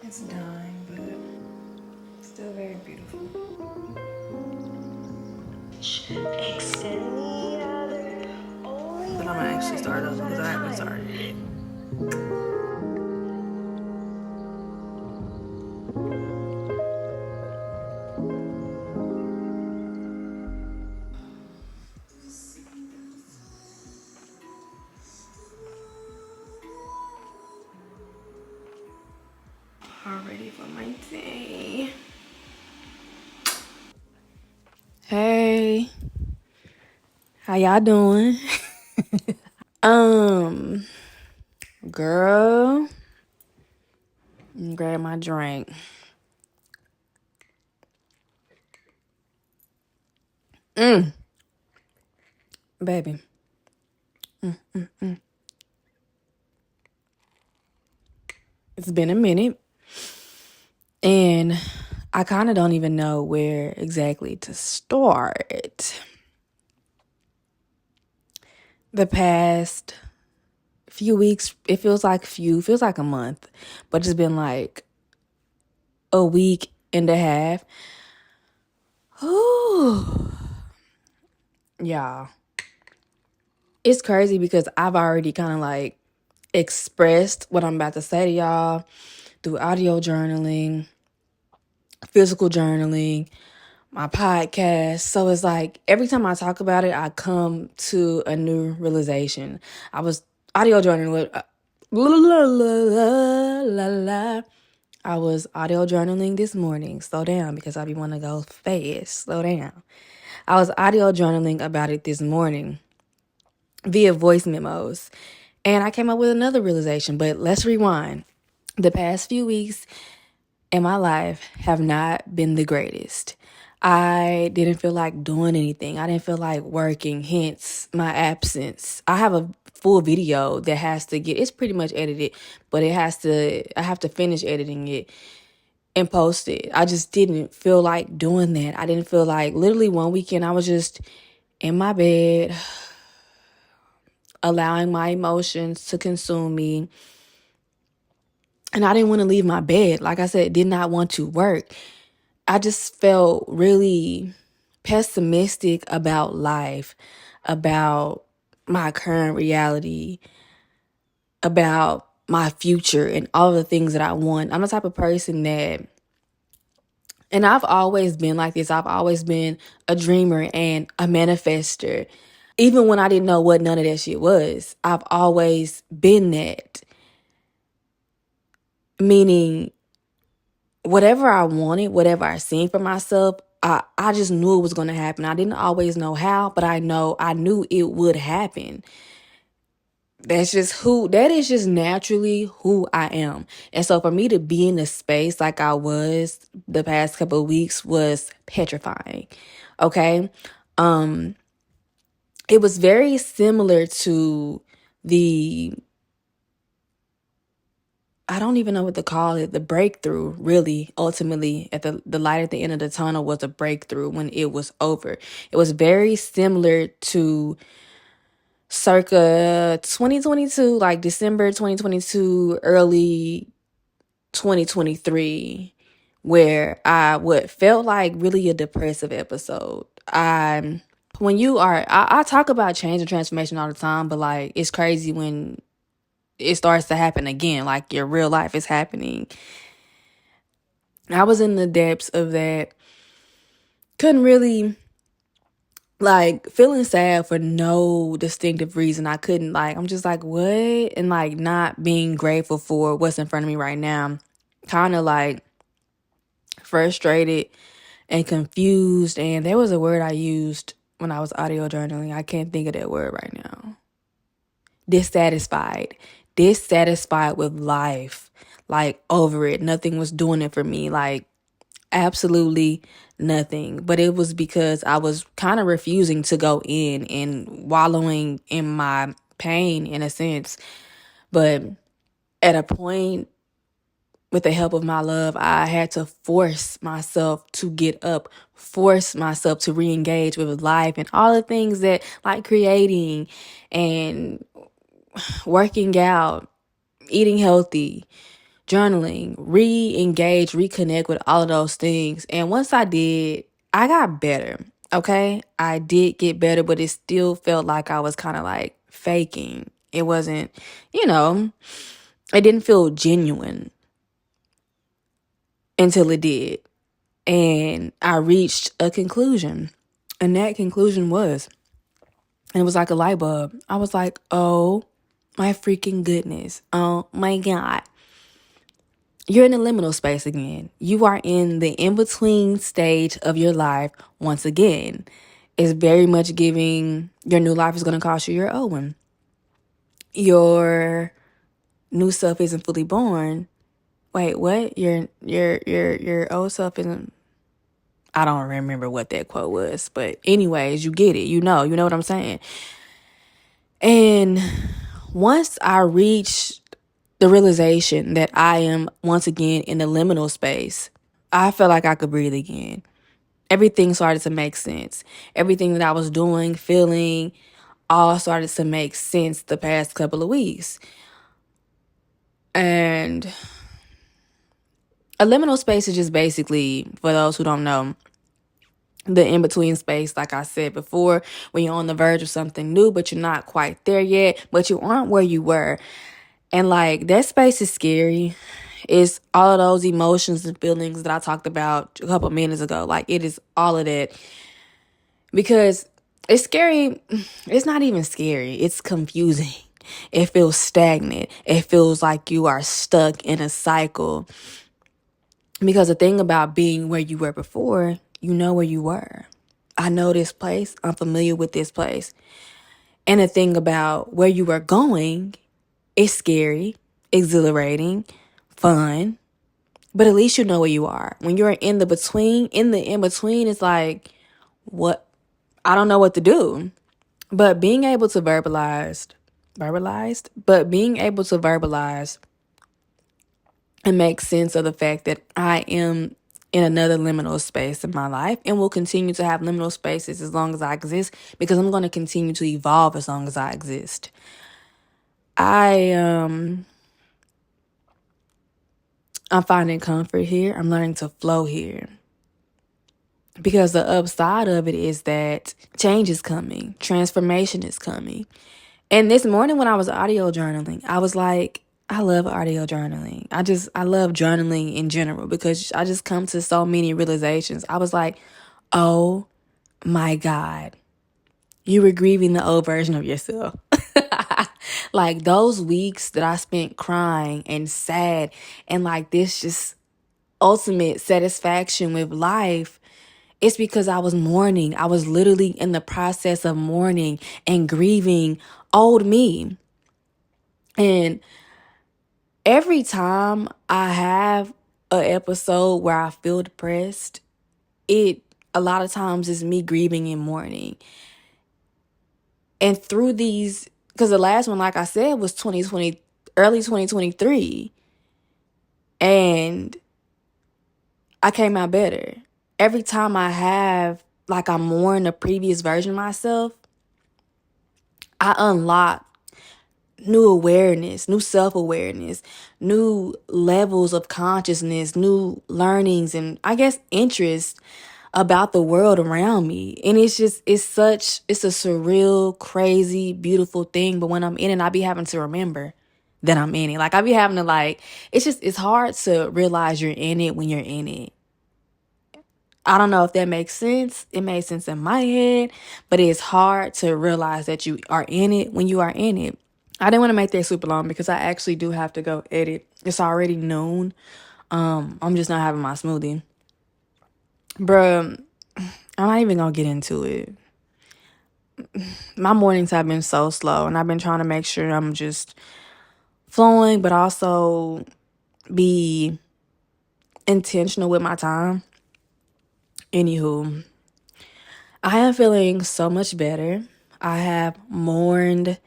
It's dying, but still very beautiful. But I'm gonna actually start over because I haven't started yet. All ready for my day. Hey, how y'all doing? Girl, grab my drink. Baby. It's been a minute, and I kind of don't even know where exactly to start. The past few weeks, it feels like a month, but it's been like a week and a half. Ooh. Yeah. It's crazy because I've already kind of like expressed what I'm about to say to y'all through audio journaling, physical journaling, my podcast. So it's like every time I talk about it, I come to a new realization. I was audio journaling. I was audio journaling this morning. Slow down because I be want to go fast. Slow down. I was audio journaling about it this morning via voice memos. And I came up with another realization, but let's rewind. The past few weeks in my life have not been the greatest. I didn't feel like doing anything. I didn't feel like working, hence my absence. I have a full video that has to it's pretty much edited, but I have to finish editing it and post it. I just didn't feel like doing that. I didn't feel like, literally one weekend I was just in my bed, allowing my emotions to consume me. And I didn't want to leave my bed. Like I said, did not want to work. I just felt really pessimistic about life, about my current reality, about my future and all the things that I want. I'm the type of person that, and I've always been like this. I've always been a dreamer and a manifester. Even when I didn't know what none of that shit was, I've always been that. Meaning, whatever I wanted, whatever I seen for myself, I just knew it was going to happen. I didn't always know how, but I knew it would happen. That is just naturally who I am. And so for me to be in a space like I was the past couple of weeks was petrifying. Okay. It was very similar to I don't even know what to call it. The breakthrough, really, ultimately, at the light at the end of the tunnel was a breakthrough when it was over. It was very similar to circa 2022, like December 2022, early 2023, where what felt like really a depressive episode. I talk about change and transformation all the time, but like it's crazy when it starts to happen again, like your real life is happening. I was in the depths of that. Couldn't really, like, feeling sad for no distinctive reason. I'm just like, what? And like not being grateful for what's in front of me right now. Kind of like frustrated and confused. And there was a word I used when I was audio journaling. I can't think of that word right now. Dissatisfied with life, like over it. Nothing was doing it for me, like absolutely nothing. But it was because I was kind of refusing to go in and wallowing in my pain in a sense. But at a point, with the help of my love, I had to force myself to get up, force myself to re-engage with life and all the things that, like, creating and working out, eating healthy, journaling, re-engage, reconnect with all of those things. And once I did, I got better. Okay? I did get better, but it still felt like I was kind of like faking. It wasn't, it didn't feel genuine until it did. And I reached a conclusion. And that conclusion was, and it was like a light bulb. I was like, oh my freaking goodness. Oh my God. You're in the liminal space again. You are in the in-between stage of your life once again. It's very much giving your new life is going to cost you your old one. Your new self isn't fully born. Wait, what? Your old self isn't. I don't remember what that quote was, but anyways, you get it. You know what I'm saying. And once I reached the realization that I am once again in the liminal space, I felt like I could breathe again. Everything started to make sense. Everything that I was doing, feeling, all started to make sense the past couple of weeks. And a liminal space is just basically, for those who don't know, the in-between space, like I said before, when you're on the verge of something new, but you're not quite there yet, but you aren't where you were. And like that space is scary. It's all of those emotions and feelings that I talked about a couple minutes ago. Like it is all of that. Because it's scary. It's not even scary. It's confusing. It feels stagnant. It feels like you are stuck in a cycle. Because the thing about being where you were before, you know where you were. I know this place. I'm familiar with this place. And the thing about where you were going, it's scary, exhilarating, fun, but at least you know where you are. When you're in the in-between, it's like, what? I don't know what to do. But being able to verbalize and make sense of the fact that I am in another liminal space in my life and will continue to have liminal spaces as long as I exist, because I'm going to continue to evolve as long as I exist. I'm finding comfort here. I'm learning to flow here. Because the upside of it is that change is coming. Transformation is coming. And this morning when I was audio journaling, I was like, I love audio journaling. I love journaling in general because I just come to so many realizations. I was like, oh my God, you were grieving the old version of yourself. Like those weeks that I spent crying and sad and like this just ultimate satisfaction with life, it's because I was mourning. I was literally in the process of mourning and grieving old me. And every time I have an episode where I feel depressed, a lot of times is me grieving and mourning. And through these, because the last one, like I said, was 2020, early 2023. And I came out better. Every time I mourn the previous version of myself, I unlock new awareness, new self-awareness, new levels of consciousness, new learnings, and I guess interest about the world around me. And it's a surreal, crazy, beautiful thing. But when I'm in it, I be having to remember that I'm in it. Like I be having to it's hard to realize you're in it when you're in it. I don't know if that makes sense. It made sense in my head, but it's hard to realize that you are in it when you are in it. I didn't want to make that super long because I actually do have to go edit. It's already noon. I'm just not having my smoothie. Bruh, I'm not even gonna get into it. My mornings have been so slow, and I've been trying to make sure I'm just flowing, but also be intentional with my time. Anywho, I am feeling so much better. I have mourned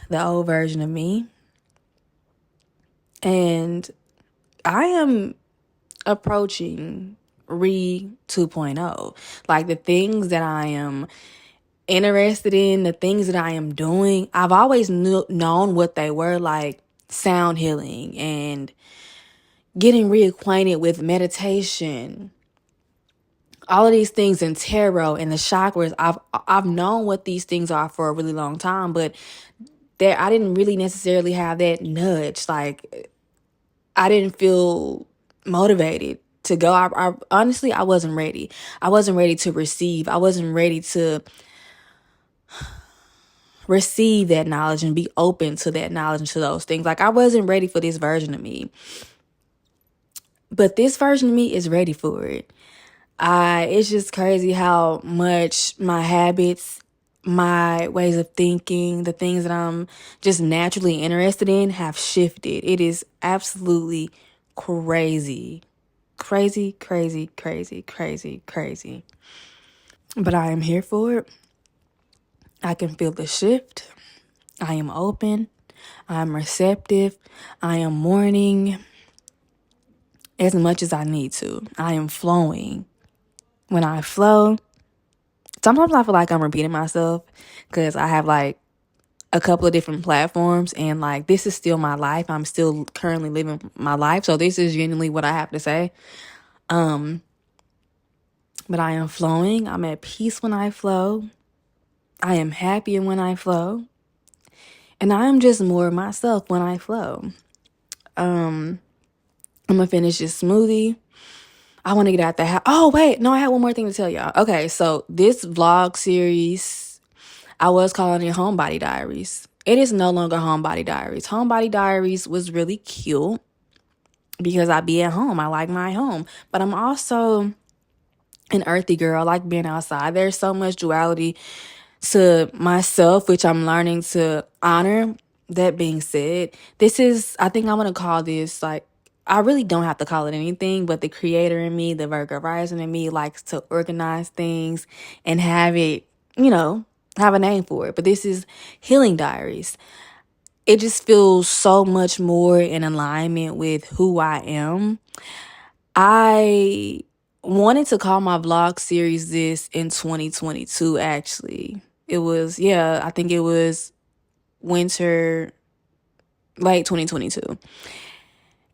the old version of me. And I am approaching Re 2.0. Like the things that I am interested in, the things that I am doing, I've always known what they were. Like sound healing and getting reacquainted with meditation, all of these things, in tarot and the chakras. I've known what these things are for a really long time, but I didn't really necessarily have that nudge. Like, I didn't feel motivated to go. I honestly, I wasn't ready. I wasn't ready to receive. I wasn't ready to receive that knowledge and be open to that knowledge and to those things. Like, I wasn't ready for this version of me. But this version of me is ready for it. It's just crazy how much my habits, my ways of thinking, the things that I'm just naturally interested in have shifted. It is absolutely crazy. Crazy, crazy, crazy, crazy, crazy. But I am here for it. I can feel the shift. I am open. I'm receptive. I am mourning as much as I need to. I am flowing. When I flow, sometimes I feel like I'm repeating myself because I have like a couple of different platforms, and like, this is still my life. I'm still currently living my life. So this is genuinely what I have to say. But I am flowing. I'm at peace when I flow. I am happy when I flow. And I am just more myself when I flow. I'm gonna finish this smoothie. I want to get out the house. Oh, wait. No, I have one more thing to tell y'all. Okay, so this vlog series, I was calling it Homebody Diaries. It is no longer Homebody Diaries. Homebody Diaries was really cute because I be at home. I like my home. But I'm also an earthy girl. I like being outside. There's so much duality to myself, which I'm learning to honor. That being said, I think I want to call this, like, I really don't have to call it anything, but the creator in me, the Virgo rising in me, likes to organize things and have it, have a name for it. But this is Healing Diaries. It just feels so much more in alignment with who I am. I wanted to call my vlog series this in 2022, actually. I think it was winter, late 2022.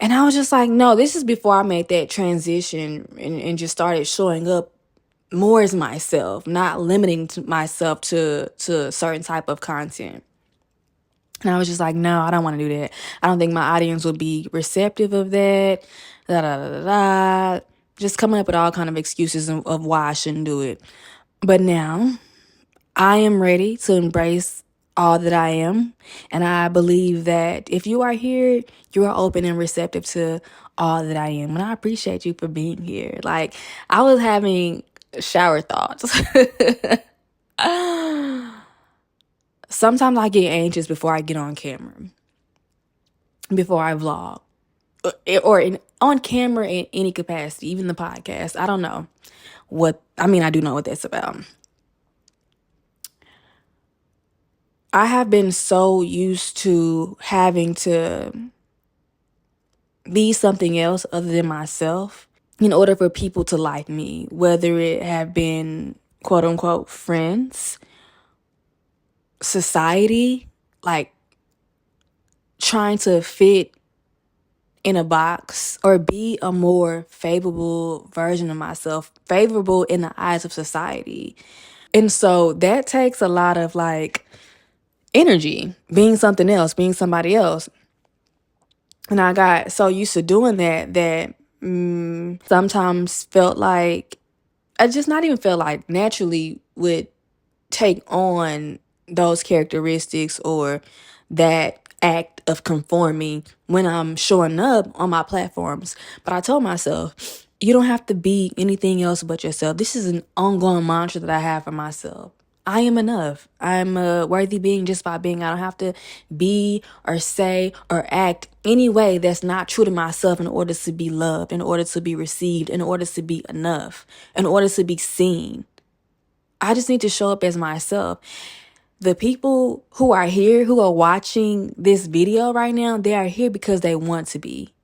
And I was just like, no, this is before I made that transition and just started showing up more as myself, not limiting myself to a certain type of content. And I was just like, no, I don't want to do that. I don't think my audience would be receptive of that. Da, da, da, da, da. Just coming up with all kind of excuses of why I shouldn't do it. But now I am ready to embrace all that I am. And I believe that if you are here, you are open and receptive to all that I am. And I appreciate you for being here. Like, I was having shower thoughts. Sometimes I get anxious before I get on camera, before I vlog, on camera in any capacity, even the podcast. I don't know I do know what that's about. I have been so used to having to be something else other than myself in order for people to like me, whether it have been quote unquote friends, society, like trying to fit in a box or be a more favorable version of myself, favorable in the eyes of society. And so that takes a lot of like energy, being something else, being somebody else. And I got so used to doing that sometimes felt like, I just not even felt like, naturally would take on those characteristics or that act of conforming when I'm showing up on my platforms. But I told myself, you don't have to be anything else but yourself. This is an ongoing mantra that I have for myself. I am enough. I'm a worthy being just by being. I don't have to be or say or act any way that's not true to myself in order to be loved, in order to be received, in order to be enough, in order to be seen. I just need to show up as myself. The people who are here, who are watching this video right now, they are here because they want to be.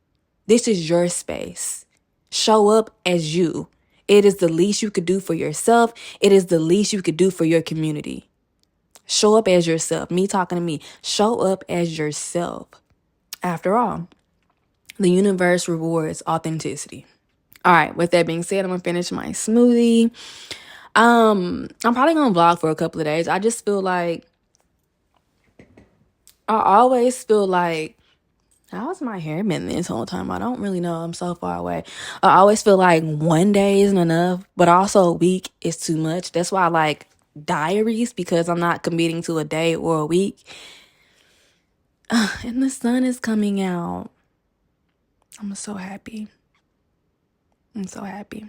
This is your space. Show up as you. It is the least you could do for yourself. It is the least you could do for your community. Show up as yourself. Me talking to me. Show up as yourself. After all, the universe rewards authenticity. All right, with that being said, I'm gonna finish my smoothie. I'm probably gonna vlog for a couple of days. I just feel like I always feel like how has my hair been this whole time? I don't really know. I'm so far away. I always feel like one day isn't enough, but also a week is too much. That's why I like diaries, because I'm not committing to a day or a week. And the sun is coming out. I'm so happy. I'm so happy.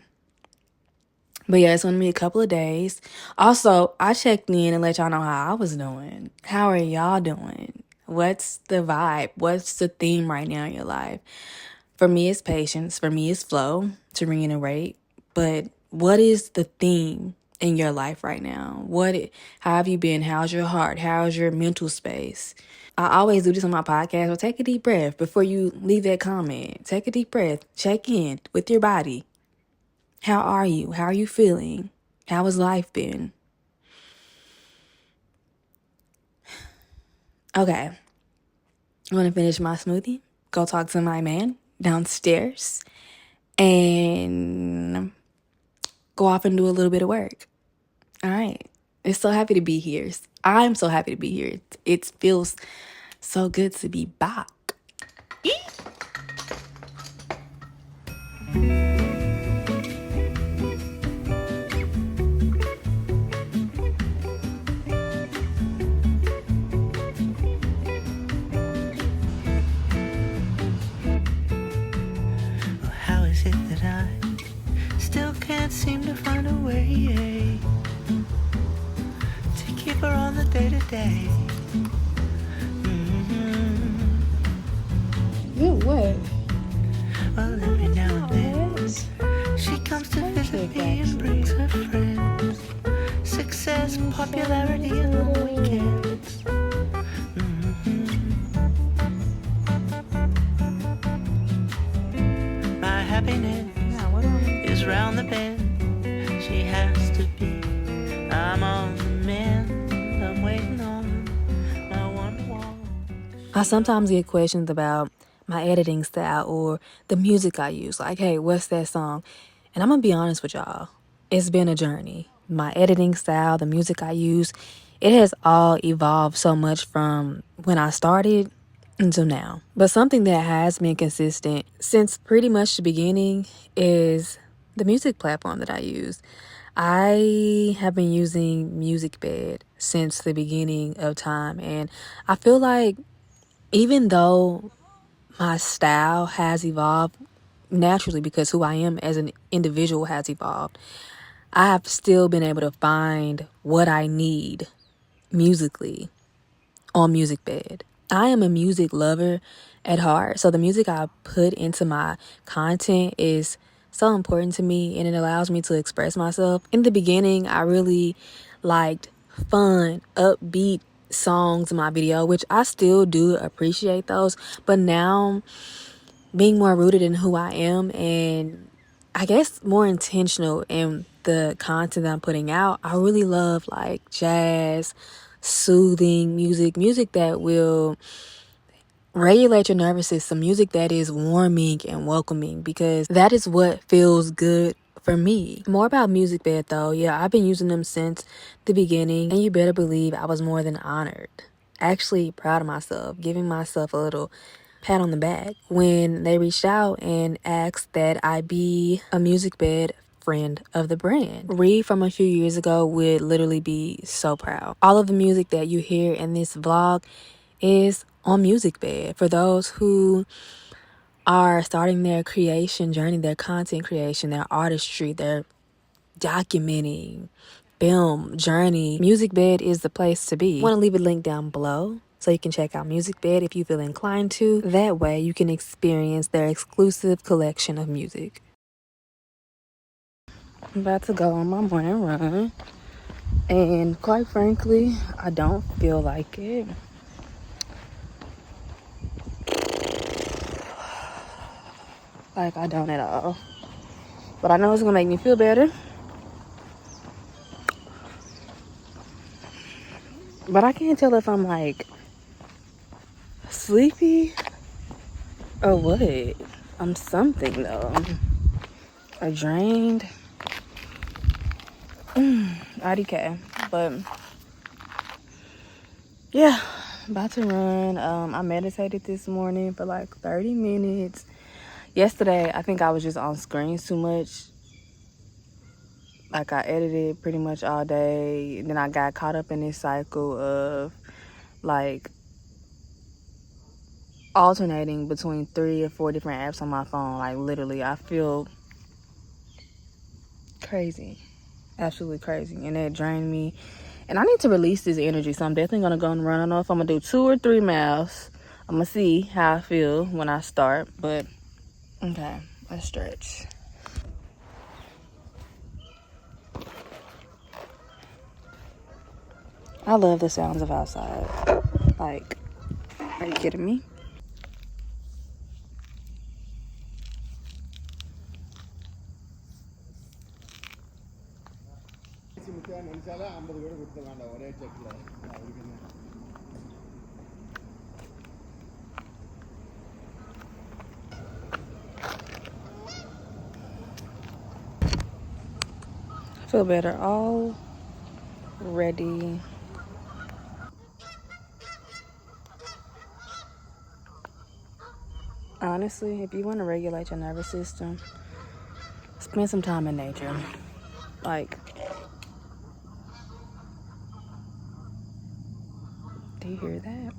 But yeah, it's gonna be a couple of days. Also, I checked in and let y'all know how I was doing. How are y'all doing? What's the vibe? What's the theme right now in your life? For me, it's patience. For me, it's flow, to reiterate. But what is the theme in your life right now? How have you been? How's your heart? How's your mental space? I always do this on my podcast. So take a deep breath before you leave that comment. Take a deep breath. Check in with your body. How are you? How are you feeling? How has life been? Okay. I'm going to finish my smoothie, go talk to my man downstairs, and go off and do a little bit of work. All right. It's so happy to be here. I'm so happy to be here. It feels so good to be back. How is it that I still can't seem to find a way to keep her on the day-to-day? What? Well, every now and then she comes to visit me and brings her friends. Success, popularity, and long weekends. My happiness is round the bend. She has to be. I'm on the mend. I'm waiting on my one wall. I sometimes get questions about my editing style or the music I use. Like, hey, what's that song? And I'm going to be honest with y'all. It's been a journey. My editing style, the music I use, it has all evolved so much from when I started until now. But something that has been consistent since pretty much the beginning is the music platform that I use. I have been using MusicBed since the beginning of time, and I feel like even though my style has evolved naturally because who I am as an individual has evolved, I have still been able to find what I need musically on MusicBed. I am a music lover at heart, so the music I put into my content is so important to me, and it allows me to express myself. In the beginning, I really liked fun, upbeat songs in my video, which I still do appreciate those, but now being more rooted in who I am and I guess more intentional in the content that I'm putting out, I really love like jazz, soothing music that will regulate your nervous system, music that is warming and welcoming, because that is what feels good for me. More about MusicBed though. Yeah, I've been using them since the beginning, and you better believe I was more than honored. Actually proud of myself, giving myself a little pat on the back when they reached out and asked that I be a MusicBed friend of the brand. Reed from a few years ago would literally be so proud. All of the music that you hear in this vlog is on MusicBed. For those who are starting their creation journey, their content creation, their artistry, their documenting, film journey, MusicBed is the place to be. I want to leave a link down below so you can check out MusicBed if you feel inclined to. That way you can experience their exclusive collection of music. I'm about to go on my morning run, and quite frankly, I don't feel like it. Like, I don't at all. But I know it's gonna make me feel better. But I can't tell if I'm like sleepy Oh, what? I'm something though. I drained. IDK. But yeah, about to run. I meditated this morning for like 30 minutes. Yesterday, I think I was just on screens too much. Like I edited pretty much all day. Then I got caught up in this cycle of like alternating between 3 or 4 different apps on my phone. Like literally, I feel crazy. Absolutely crazy. And that drained me. And I need to release this energy. So I'm definitely going to go and run. I don't know if I'm going to do 2 or 3 miles. I'm going to see how I feel when I start. But okay, let's stretch. I love the sounds of outside. Like, are you kidding me? I feel better already. Honestly, if you want to regulate your nervous system, spend some time in nature. Like, do you hear that?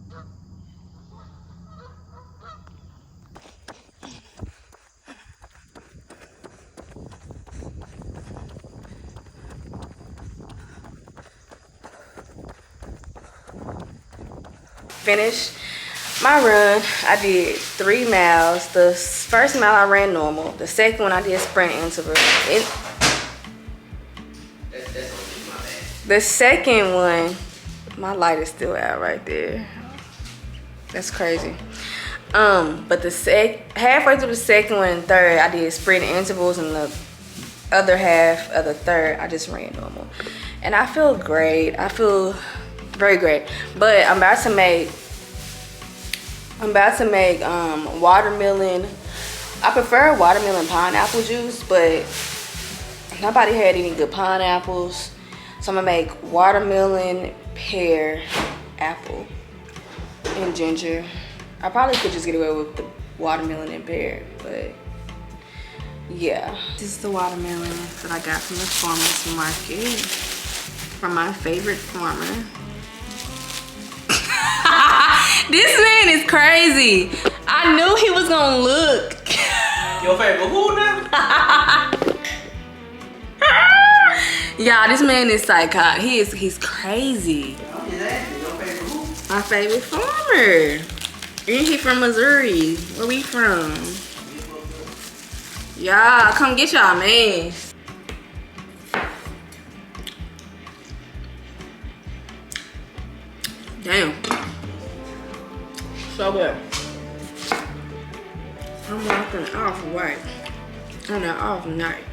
Finished my run. I did 3 miles. The first mile I ran normal. The second one I did sprint interval. The second one, my light is still out right there. That's crazy. But the halfway through the second one and third, I did sprint intervals, and the other half of the third, I just ran normal. And I feel great. I feel very great. But I'm about to make watermelon. I prefer watermelon pineapple juice, but nobody had any good pineapples. So I'm gonna make watermelon, pear, apple, and ginger. I probably could just get away with the watermelon and pear, but yeah. This is the watermelon that I got from the farmer's market, from my favorite farmer. This man is crazy. I knew he was gonna look. Your favorite who now? Y'all, this man is psychotic. He's crazy. I'm just asking, your favorite who? My favorite farmer. And he from Missouri. Where we from? Y'all, come get y'all man. Damn. So good. I'm walking off right on an off night.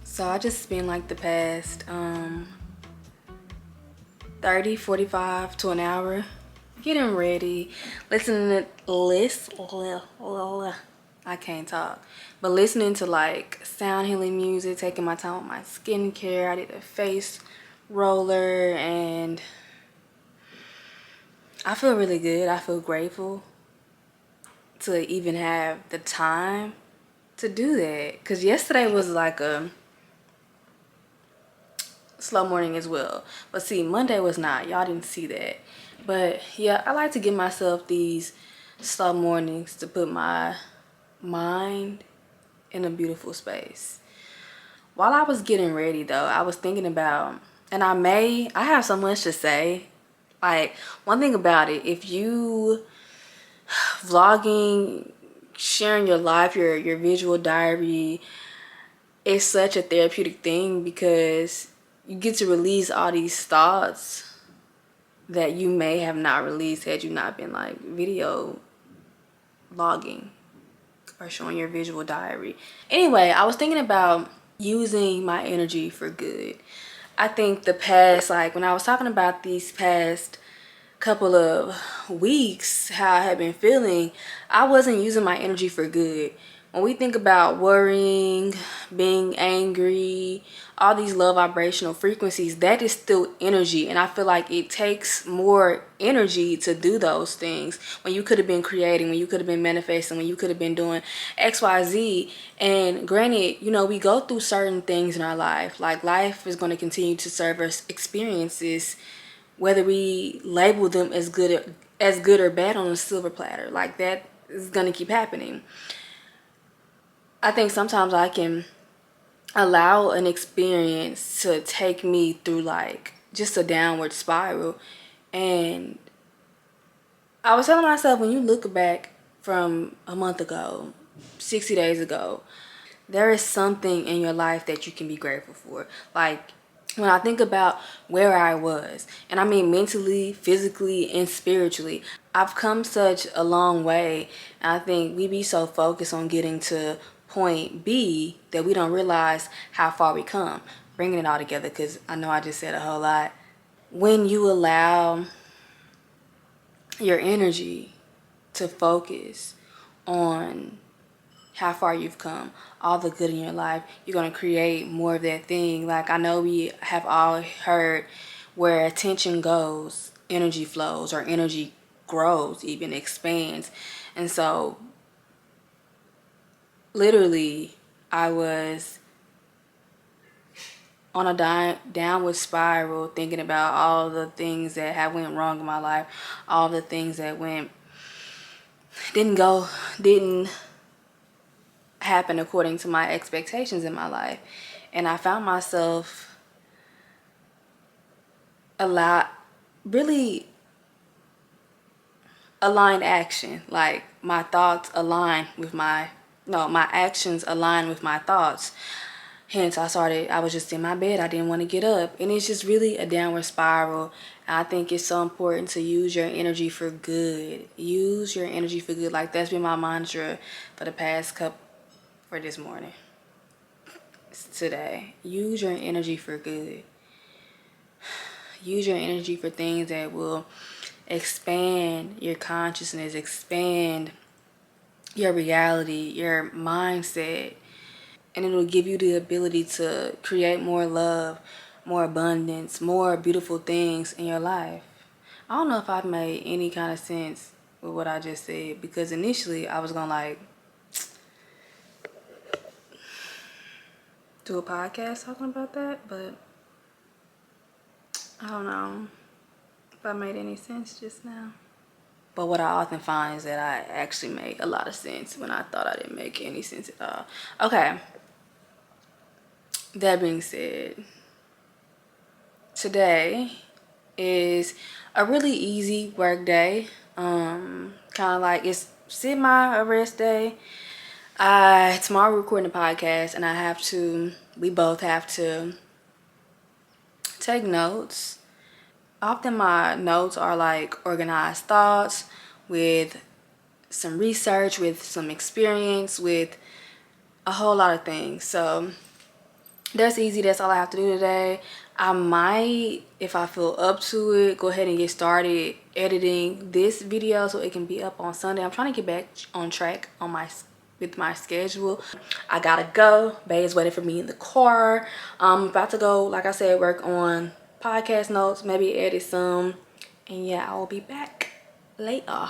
So I just spent like the past 30, 45 to an hour getting ready, listening to I can't talk, but listening to like sound healing music, taking my time with my skincare. I did a face roller and I feel really good. I feel grateful to even have the time to do that, because yesterday was like a slow morning as well. But see, Monday was not. Y'all didn't see that. But yeah, I like to give myself these slow mornings to put my mind in a beautiful space. While I was getting ready though, I was thinking about, and I have so much to say. Like, one thing about it, if you vlogging, sharing your life, your visual diary, it's such a therapeutic thing because you get to release all these thoughts that you may have not released had you not been like video vlogging or showing your visual diary. Anyway, I was thinking about using my energy for good. I think the past, like when I was talking about these past couple of weeks, how I had been feeling, I wasn't using my energy for good. When we think about worrying, being angry, all these low vibrational frequencies, that is still energy. And I feel like it takes more energy to do those things when you could have been creating, when you could have been manifesting, when you could have been doing XYZ. And granted, you know, we go through certain things in our life. Like, life is going to continue to serve us experiences, whether we label them as good or bad on a silver platter. Like, that is going to keep happening. I think sometimes I can allow an experience to take me through like just a downward spiral. And I was telling myself, when you look back from a month ago, 60 days ago, there is something in your life that you can be grateful for. Like, when I think about where I was, and I mean mentally, physically, and spiritually, I've come such a long way. And I think we be so focused on getting to point B that we don't realize how far we come. Bringing it all together, because I know I just said a whole lot. When you allow your energy to focus on how far you've come, all the good in your life, you're going to create more of that thing. Like, I know we have all heard where attention goes, energy flows, or energy grows, even expands. And so literally, I was on a downward spiral, thinking about all the things that have went wrong in my life, all the things that didn't happen according to my expectations in my life. And I found myself really aligned action. Like, my thoughts align with my actions align with my thoughts. Hence, I was just in my bed. I didn't want to get up. And it's just really a downward spiral. And I think it's so important to use your energy for good. Use your energy for good. Like, that's been my mantra for this morning. Today. Use your energy for good. Use your energy for things that will expand your consciousness, expand your reality, your mindset. And it'll give you the ability to create more love, more abundance, more beautiful things in your life. I don't know if I've made any kind of sense with what I just said, because initially I was gonna like do a podcast talking about that, but I don't know if I made any sense just now. But what I often find is that I actually make a lot of sense when I thought I didn't make any sense at all. Okay. That being said, today is a really easy work day. Kind of like it's semi-rest day. Tomorrow we're recording a podcast, and we both have to take notes. Often my notes are like organized thoughts with some research, with some experience, with a whole lot of things. So that's easy. That's all I have to do today. I might, if I feel up to it, go ahead and get started editing this video so it can be up on Sunday. I'm trying to get back on track with my schedule. I gotta go. Bae is waiting for me in the car. I'm about to go, like I said, work on podcast notes, maybe edit some. And yeah, I will be back later.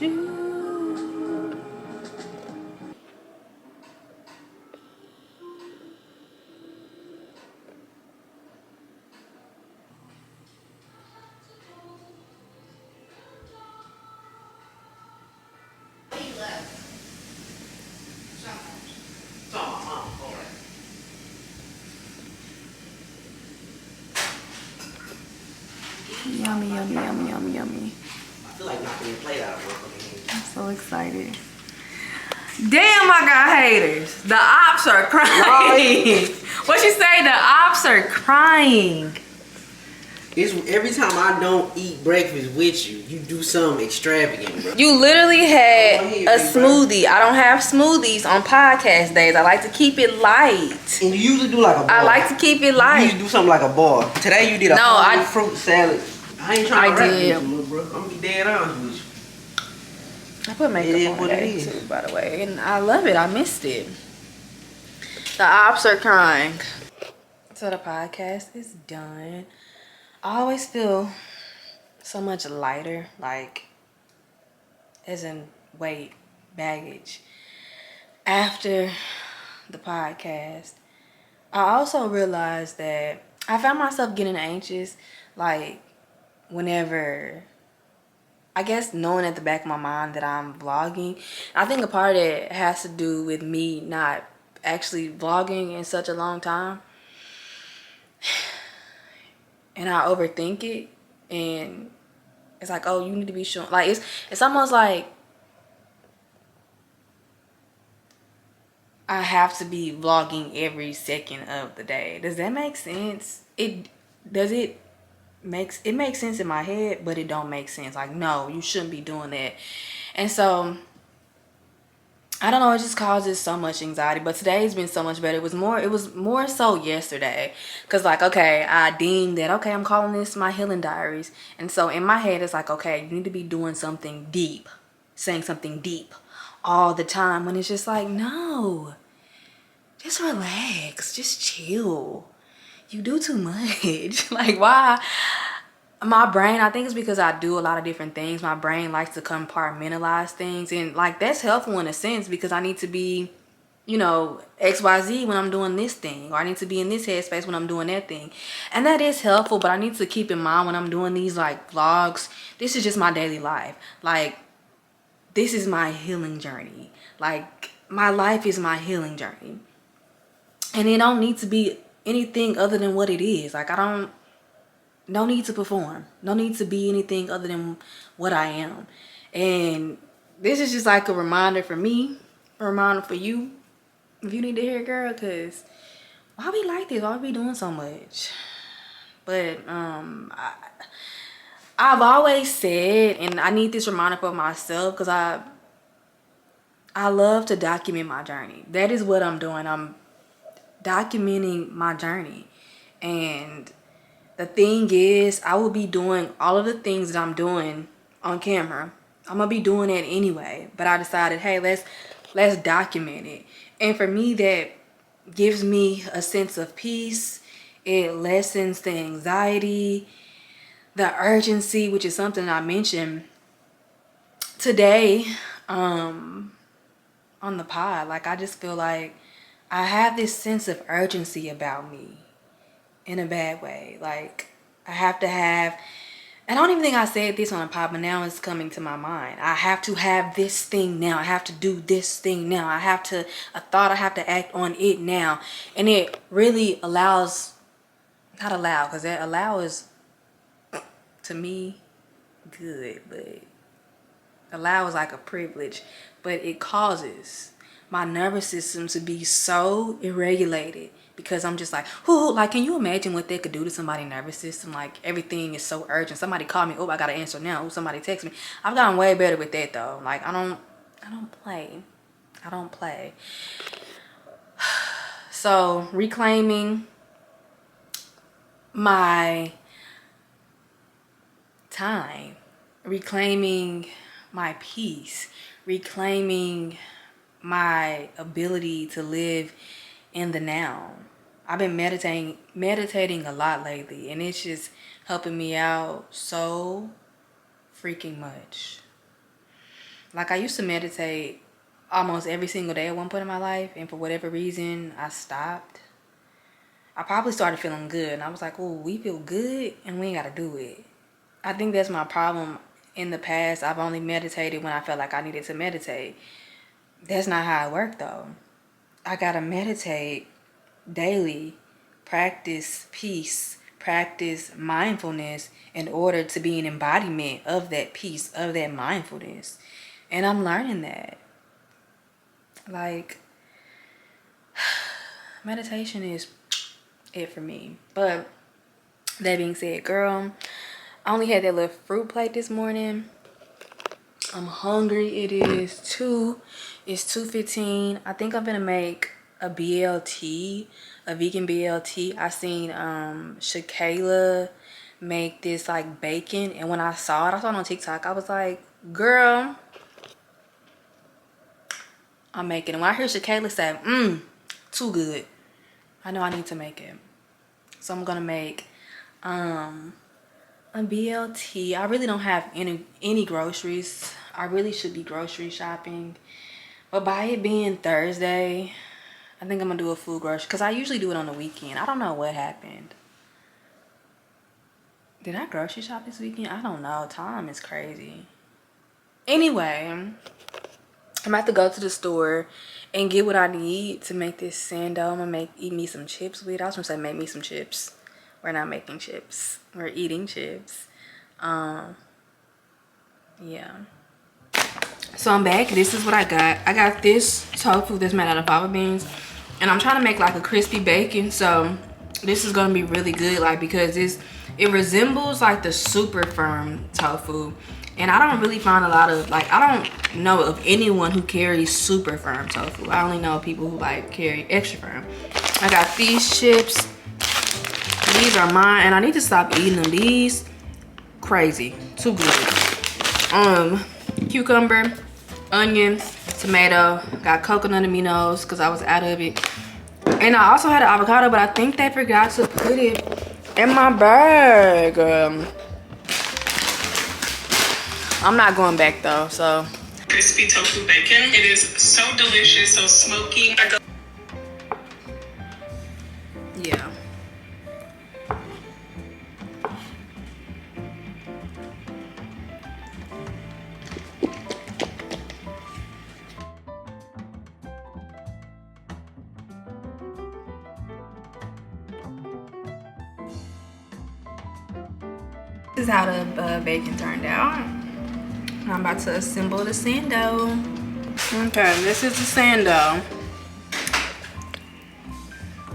you. Yummy, yummy, yummy, yummy, yummy. I feel like knocking your plate out of work. I'm so excited. Damn, I got haters. The ops are crying. What you say? The ops are crying. It's every time I don't eat breakfast with you, you do something extravagant, bro. You literally had a smoothie. I don't have smoothies on podcast days. I like to keep it light. And you usually do like a bar. I like to keep it You light. usually do something like a bar. Today you did a whole fruit salad. I ain't trying to rap with you, little bro. I'm gonna be dead honest with you. I put makeup on today too, by the way, and I love it. I missed it. The ops are crying. So the podcast is done. I always feel so much lighter, like as in weight, baggage, after the podcast. I also realized that I found myself getting anxious, like whenever, I guess, knowing at the back of my mind that I'm vlogging. I think a part of it has to do with me not actually vlogging in such a long time. And I overthink it. And it's like, oh, you need to be showing. Like, it's almost like I have to be vlogging every second of the day. Does that make sense? It makes sense in my head, but it don't make sense. Like, no, you shouldn't be doing that. And so I don't know, it just causes so much anxiety. But today's been so much better. It was more so yesterday, because like, okay, I deemed that, okay, I'm calling this my healing diaries. And so in my head it's like, okay, you need to be doing something deep, saying something deep all the time, when it's just like, no, just relax, just chill. You do too much. Like, why? My brain, I think it's because I do a lot of different things. My brain likes to compartmentalize things, and like that's helpful in a sense, because I need to be, you know, XYZ when I'm doing this thing, or I need to be in this headspace when I'm doing that thing. And that is helpful, but I need to keep in mind when I'm doing these like vlogs, this is just my daily life. Like, this is my healing journey. Like, my life is my healing journey. And it don't need to be anything other than what it is. Like, no need to perform. No need to be anything other than what I am. And this is just like a reminder for me, a reminder for you, if you need to hear it, girl, because why we like this? Why we doing so much? But I've always said, and I need this reminder for myself, because I love to document my journey. That is what I'm doing. I'm documenting my journey. And the thing is, I will be doing all of the things that I'm doing on camera. I'm gonna be doing it anyway. But I decided, hey, let's document it. And for me, that gives me a sense of peace. It lessens the anxiety, the urgency, which is something I mentioned today on the pod. Like, I just feel like I have this sense of urgency about me. In a bad way. Like, I have to have, and I don't even think I said this on a pod, but now it's coming to my mind. I have to have this thing now. I have to do this thing now. I have to act on it now. And it really allows, not allow, because that allow is, to me, good, but allow is like a privilege. But it causes my nervous system to be so irregulated, because I'm just like, whoo, like, can you imagine what they could do to somebody's nervous system? Like, everything is so urgent. Somebody called me, oh, I gotta answer now. Oh, somebody text me. I've gotten way better with that though. Like, I don't play. So reclaiming my time, reclaiming my peace, reclaiming my ability to live in the now. I've been meditating a lot lately, and it's just helping me out so freaking much. Like I used to meditate almost every single day at one point in my life, and for whatever reason I stopped. I probably started feeling good, and I was like, oh, we feel good and we ain't gotta do it. I think that's my problem. In the past, I've only meditated when I felt like I needed to meditate. That's not how it worked though. I gotta meditate daily, practice peace, practice mindfulness in order to be an embodiment of that peace, of that mindfulness. And I'm learning that. Like, meditation is it for me. But that being said, girl, I only had that little fruit plate this morning. I'm hungry. It's 2:15. I think I'm gonna make a BLT, a vegan BLT. I seen Shakayla make this like bacon, and when I saw it on TikTok, I was like, girl, I'm making it. When I hear Shakayla say, too good, I know I need to make it. So I'm gonna make a BLT. I really don't have any groceries. I really should be grocery shopping, but by it being Thursday, I think I'm gonna do a food grocery because I usually do it on the weekend. I don't know what happened. Did I grocery shop this weekend? I don't know. Time is crazy. Anyway, I'm about to go to the store and get what I need to make this sando. I'm gonna eat me some chips with. I was gonna say make me some chips. We're not making chips. We're eating chips. Yeah. So I'm back. This is what I got. I got this tofu that's made out of fava beans, and I'm trying to make like a crispy bacon. So this is gonna be really good, like because it resembles like the super firm tofu, and I don't really find a lot of like I don't know of anyone who carries super firm tofu. I only know people who like carry extra firm. I got these chips. These are mine, and I need to stop eating them. These crazy, too good. Cucumber, onions, tomato, got coconut aminos because I was out of it, and I also had an avocado, but I think they forgot to put it in my bag. I'm not going back though. So crispy tofu bacon, it is so delicious, so smoky. Yeah. This is how the bacon turned out. I'm about to assemble the sando. Okay, this is the sando.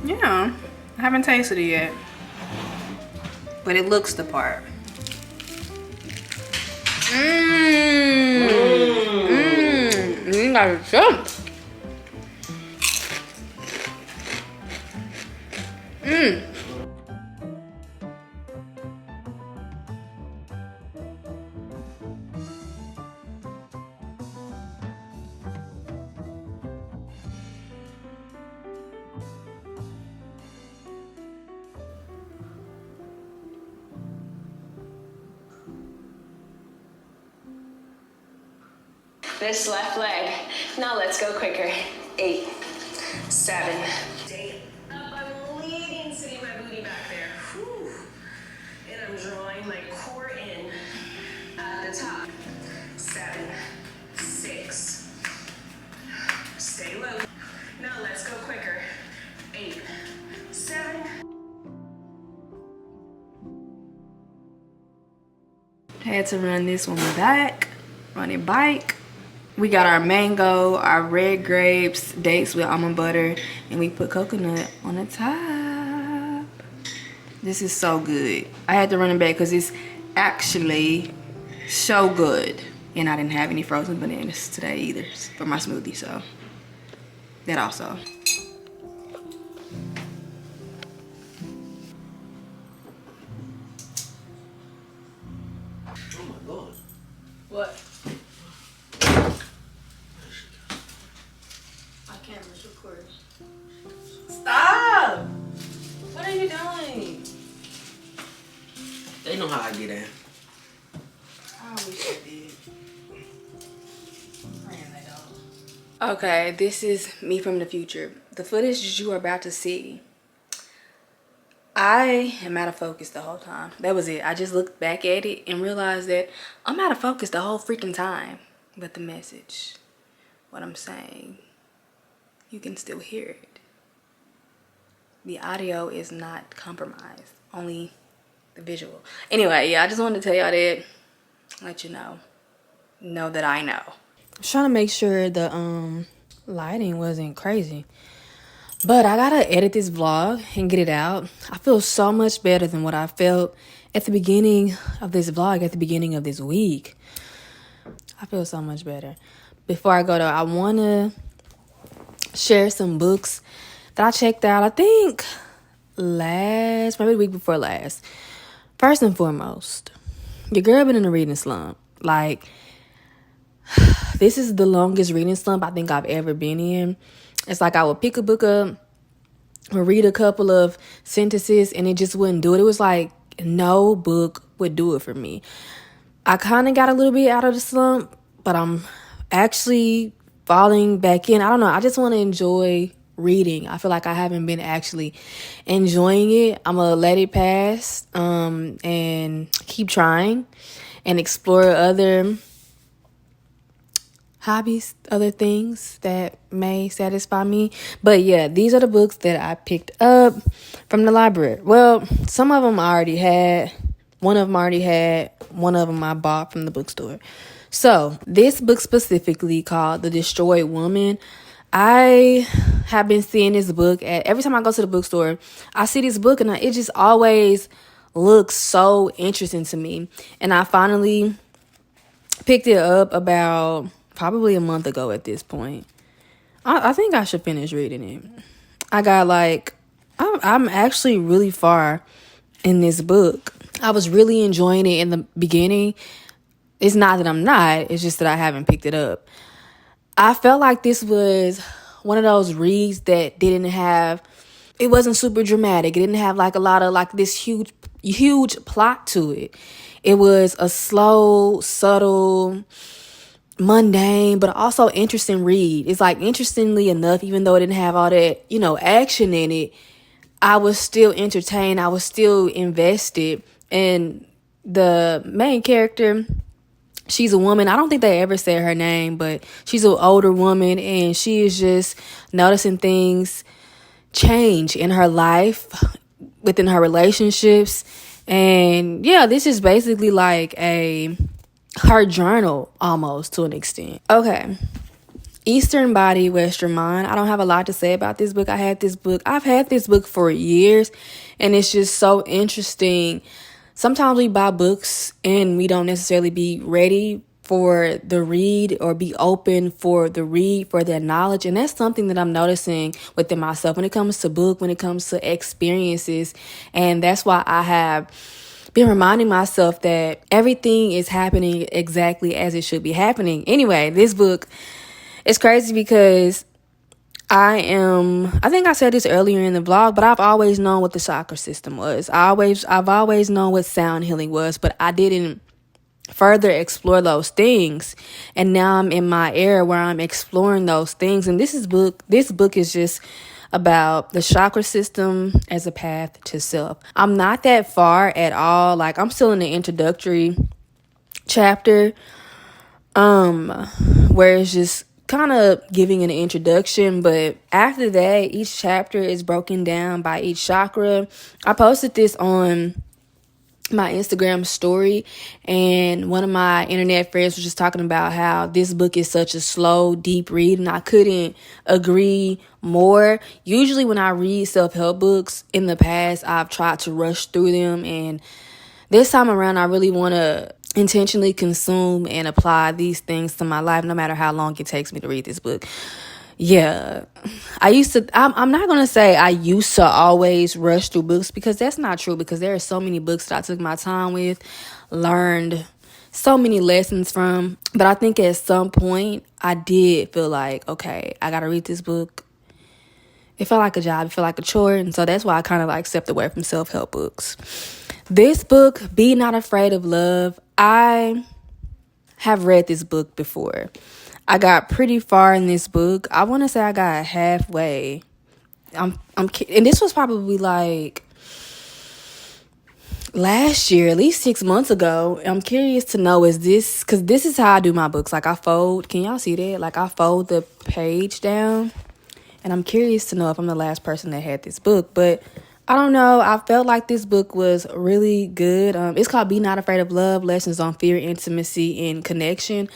Yeah, I haven't tasted it yet, but it looks the part. You gotta jump. This left leg. Now let's go quicker. 8, 7. Up, I'm leaning, sitting my booty back there. Whew. And I'm drawing my core in at the top. 7, 6. Stay low. Now let's go quicker. 8, 7. Had to run this one back. Run it back. We got our mango, our red grapes, dates with almond butter, and we put coconut on the top. This is so good. I had to run it back because it's actually so good. And I didn't have any frozen bananas today either for my smoothie, so that also. Oh my God. What? My camera's recording. Stop! What are you doing? They know how I get in. I wish I did. Okay, this is me from the future. The footage that you are about to see, I am out of focus the whole time. That was it. I just looked back at it and realized that I'm out of focus the whole freaking time. But the message, what I'm saying, you can still hear it. The audio is not compromised, only the visual. Anyway, yeah, I just wanted to tell y'all that, let you know that I know. I was trying to make sure the lighting wasn't crazy. But I gotta edit this vlog and get it out. I feel so much better than what I felt at the beginning of this vlog, at the beginning of this week. I feel so much better. Before I go though, I wanna share some books that I checked out, I think maybe the week before last. First and foremost, your girl been in a reading slump. Like, this is the longest reading slump I think I've ever been in. It's like I would pick a book up or read a couple of sentences and it just wouldn't do it. It was like no book would do it for me. I kind of got a little bit out of the slump, but I'm actually falling back in. I don't know. I just want to enjoy reading. I feel like I haven't been actually enjoying it. I'm going to let it pass and keep trying and explore other hobbies, other things that may satisfy me. But yeah, these are the books that I picked up from the library. Well, some of them I already had. One of them I already had. One of them I bought from the bookstore. So this book specifically called The Destroyed Woman. I have been seeing this book every time I go to the bookstore. I see this book and it just always looks so interesting to me. And I finally picked it up about probably a month ago at this point. I think I should finish reading it. I got I'm actually really far in this book. I was really enjoying it in the beginning. It's not that I'm not, it's just that I haven't picked it up. I felt like this was one of those reads that it wasn't super dramatic. It didn't have like a lot of like this huge plot to it. It was a slow, subtle, mundane, but also interesting read. It's like, interestingly enough, even though it didn't have all that, action in it, I was still entertained. I was still invested. And the main character, she's a woman. I don't think they ever said her name, but she's an older woman and she is just noticing things change in her life, within her relationships. And yeah, this is basically like her journal almost to an extent. Okay. Eastern Body, Western Mind. I don't have a lot to say about this book. I've had this book for years and it's just so interesting. Sometimes we buy books and we don't necessarily be ready for the read or be open for the read, for that knowledge. And that's something that I'm noticing within myself when it comes to book, when it comes to experiences. And that's why I have been reminding myself that everything is happening exactly as it should be happening. Anyway, this book is crazy because I think I said this earlier in the vlog, but I've always known what the chakra system was. I've always known what sound healing was, but I didn't further explore those things. And now I'm in my era where I'm exploring those things. And this book is just about the chakra system as a path to self. I'm not that far at all. Like, I'm still in the introductory chapter, where it's just kind of giving an introduction, but after that, each chapter is broken down by each chakra. I posted this on my Instagram story, and one of my internet friends was just talking about how this book is such a slow, deep read, and I couldn't agree more. Usually when I read self-help books in the past, I've tried to rush through them, and this time around, I really want to intentionally consume and apply these things to my life, no matter how long it takes me to read this book. Yeah, I'm not going to say I used to always rush through books, because that's not true, because there are so many books that I took my time with, learned so many lessons from. But I think at some point I did feel like, okay, I got to read this book. It felt like a job. It felt like a chore. And so that's why I kind of like stepped away from self-help books. This book, Be Not Afraid of Love, I have read this book before. I got pretty far in this book. I want to say I got halfway. And this was probably like last year, at least 6 months ago. I'm curious to know, is this, because this is how I do my books. Like I fold, can y'all see that? Like I fold the page down. And I'm curious to know if I'm the last person that had this book. But I don't know. I felt like this book was really good. It's called Be Not Afraid of Love, Lessons on Fear, Intimacy, and Connection.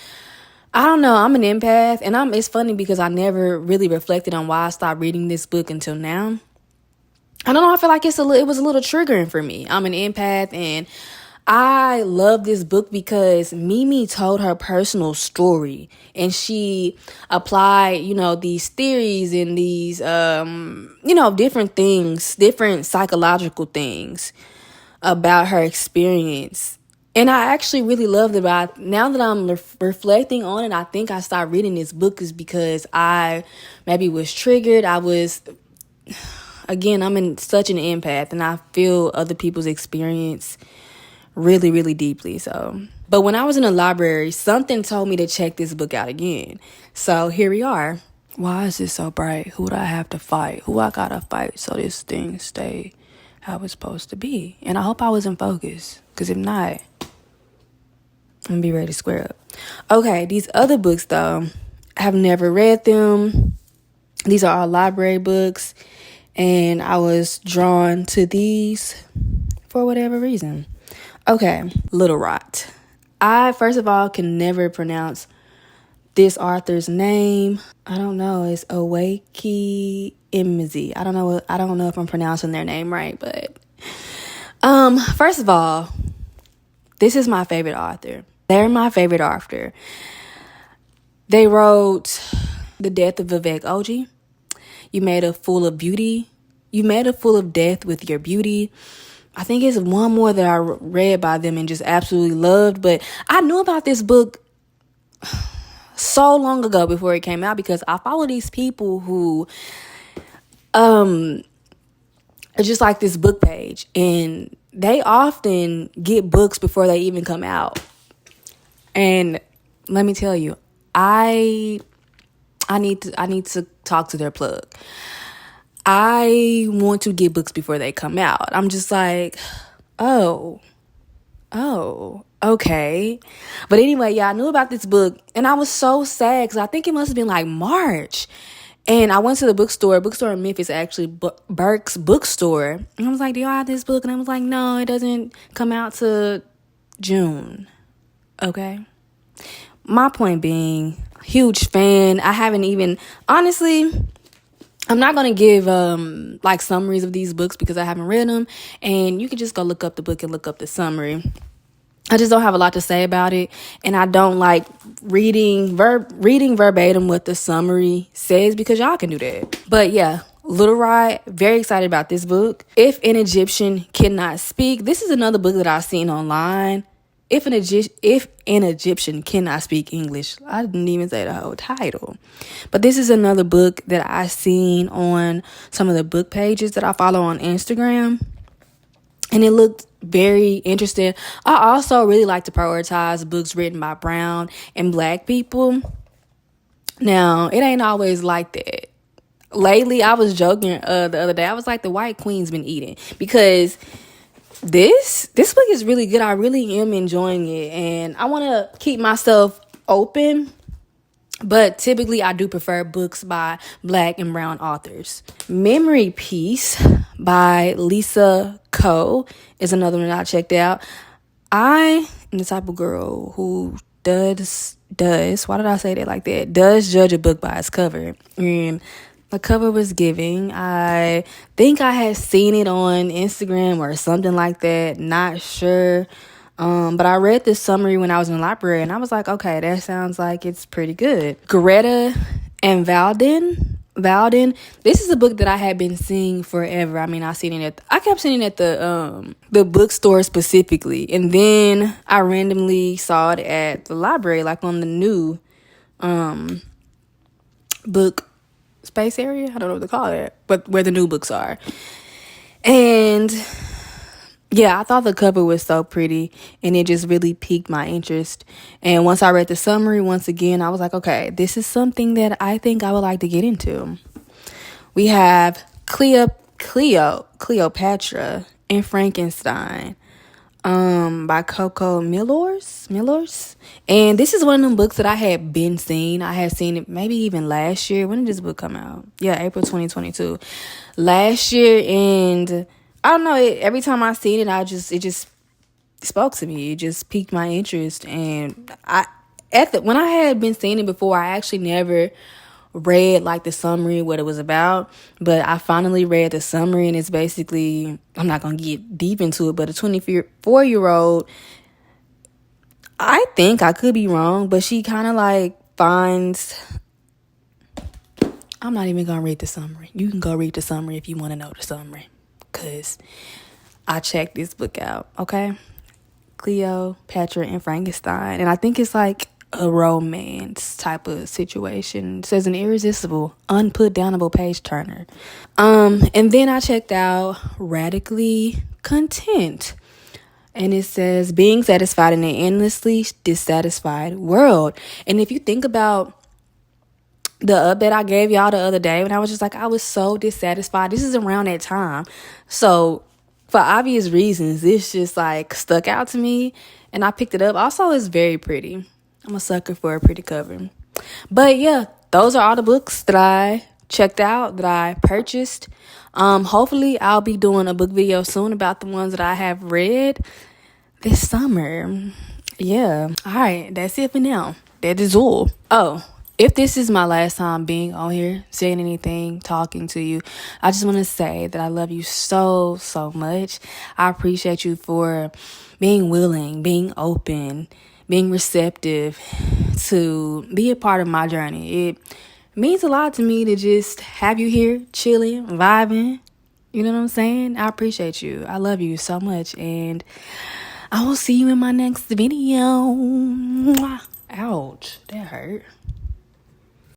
I don't know. I'm an empath. And it's funny because I never really reflected on why I stopped reading this book until now. I don't know. I feel like it was a little triggering for me. I'm an empath, and I love this book because Mimi told her personal story, and she applied, these theories and these, different things, different psychological things about her experience. And I actually really loved it. But now that I'm reflecting on it, I think I started reading this book is because I maybe was triggered. Again, I'm in such an empath, and I feel other people's experience really, really deeply. But when I was in the library, something told me to check this book out again. So here we are. Why is this so bright? Who do I have to fight? Who I gotta fight so this thing stay how it's supposed to be? And I hope I was in focus, because if not, I'm gonna be ready to square up. Okay, these other books though, I have never read them. These are all library books, and I was drawn to these for whatever reason. Okay, lootttt. I, first of all, can never pronounce this author's name. I don't know. It's Awaki Imzi. I don't know if I'm pronouncing their name right, but first of all, this is my favorite author. They're my favorite author. They wrote The Death of Vivek Oji. You made a fool of beauty. You made a fool of death with your beauty. I think it's one more that I read by them and just absolutely loved. But I knew about this book so long ago before it came out because I follow these people who are just like this book page. And they often get books before they even come out. And let me tell you, I need to talk to their plug. I want to get books before they come out. I'm just like, oh, okay. But anyway, yeah, I knew about this book, and I was so sad because I think it must have been like March. And I went to the bookstore in Memphis, actually, Burke's bookstore. And I was like, do y'all have this book? And I was like, no, it doesn't come out to June. Okay. My point being, huge fan. I haven't even, honestly, I'm not going to give like summaries of these books because I haven't read them. And you can just go look up the book and look up the summary. I just don't have a lot to say about it. And I don't like reading verbatim what the summary says because y'all can do that. But yeah, lootttt, very excited about this book. If an Egyptian Cannot Speak. This is another book that I've seen online. If an Egyptian cannot speak English. I didn't even say the whole title. But this is another book that I seen on some of the book pages that I follow on Instagram. And it looked very interesting. I also really like to prioritize books written by brown and black people. Now, it ain't always like that. Lately, I was joking the other day. I was like, the white queen's been eating. Because this book is really good. I really am enjoying it. And I want to keep myself open. But typically, I do prefer books by black and brown authors. Memory Piece by Lisa Ko is another one that I checked out. I am the type of girl who does, why did I say that like that? Does judge a book by its cover. And the cover was giving. I think I had seen it on Instagram or something like that. Not sure. But I read this summary when I was in the library and I was like, okay, that sounds like it's pretty good. Greta and Valden. This is a book that I had been seeing forever. I mean, I kept seeing it at the bookstore specifically. And then I randomly saw it at the library, like on the new book space area. I don't know what to call it, but where the new books are. And Yeah, I thought the cover was so pretty and it just really piqued my interest. And once I read the summary once again, I was like, okay, this is something that I think I would like to get into. We have Cleopatra and Frankenstein by Coco Millers. And this is one of them books that I had been seeing. I had seen it maybe even last year. When did this book come out? Yeah, April 2022. Last year, and I don't know, every time I seen it, it just spoke to me. It just piqued my interest. And when I had been seeing it before, I actually never read like the summary, what it was about, but I finally read the summary, and it's basically, I'm not gonna get deep into it, but a 24-year-old, I think, I could be wrong, but she kind of like finds, I'm not even gonna read the summary. You can go read the summary if you want to know the summary, because I checked this book out. Okay, Cleopatra and Frankenstein, and I think it's like a romance type of situation. It says an irresistible, unputdownable page turner. And then I checked out Radically Content. And it says being satisfied in an endlessly dissatisfied world. And if you think about the update I gave y'all the other day when I was just like, I was so dissatisfied. This is around that time. So for obvious reasons, this just like stuck out to me and I picked it up. Also, it's very pretty. I'm a sucker for a pretty cover. But yeah, those are all the books that I checked out, that I purchased. Hopefully I'll be doing a book video soon about the ones that I have read this summer. Yeah. All right, that's it for now. That is all. Oh, if this is my last time being on here, saying anything, talking to you, I just want to say that I love you so, so much. I appreciate you for being willing, being open, being receptive to be a part of my journey. It means a lot to me to just have you here, chilling, vibing. You know what I'm saying? I appreciate you. I love you so much. And I will see you in my next video. Ouch, that hurt.